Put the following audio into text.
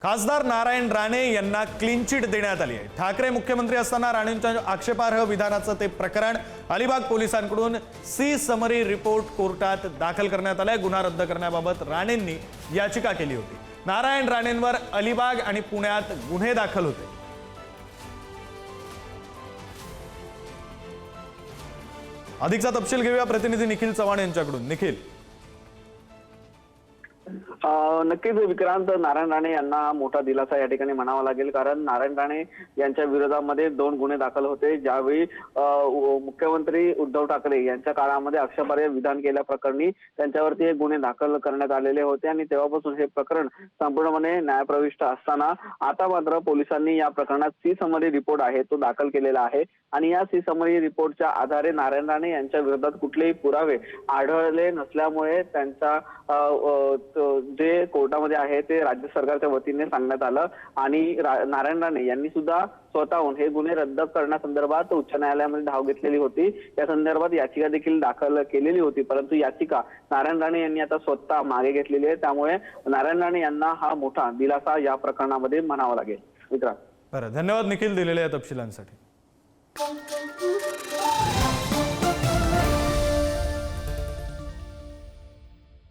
खासदार नारायण राणे यांना clean chit देण्यात आली आहे। ठाकरे मुख्यमंत्री असताना राणेंच्या आक्षेपार्ह विधानाचं ते प्रकरण अलिबाग पोलिसांकडून सी समरी रिपोर्ट कोर्टात दाखल करण्यात आलाय। गुन्हा रद्द करण्याबाबत राणेंनी याचिका केली होती। नारायण राणेंवर अलिबाग आणि पुण्यात गुन्हे दाखल होते। अधिकचा तपशील घेऊया प्रतिनिधी निखिल चव्हाण यांच्याकडून। निखिल, नक्कीच विक्रांत, नारायण राणे यांना मोठा दिलासा या ठिकाणी म्हणावा लागेल, कारण नारायण राणे यांच्या विरोधामध्ये 2 गुन्हे दाखल होते। ज्यावेळी मुख्यमंत्री उद्धव ठाकरे यांच्या काळामध्ये आक्षेपार्ह विधान केल्याप्रकरणी त्यांच्यावरती हे गुन्हे दाखल करण्यात आलेले होते आणि तेव्हापासून हे प्रकरण संपूर्णपणे न्यायप्रविष्ट असताना आता मात्र पोलिसांनी या प्रकरणात सी समरी रिपोर्ट आहे तो दाखल केलेला आहे आणि या सी समरी रिपोर्टच्या आधारे नारायण राणे यांच्या विरोधात कुठलेही पुरावे आढळले नसल्यामुळे त्यांचा जे कोर्टामध्ये आहे ते राज्य सरकारच्या वतीने सांगण्यात आलं आणि नारायण राणे यांनी सुद्धा स्वतःहून हे गुन्हे रद्द करण्यासंदर्भात उच्च न्यायालयामध्ये धाव घेतलेली होती। या संदर्भात याचिका देखील दाखल केलेली होती, परंतु याचिका नारायण राणे यांनी आता स्वतः मागे घेतलेली आहे। त्यामुळे नारायण राणे यांना हा मोठा दिलासा या प्रकरणामध्ये म्हणावा लागेल। मित्रा, बरं, धन्यवाद निखिल दिलेल्या तपशिलांसाठी।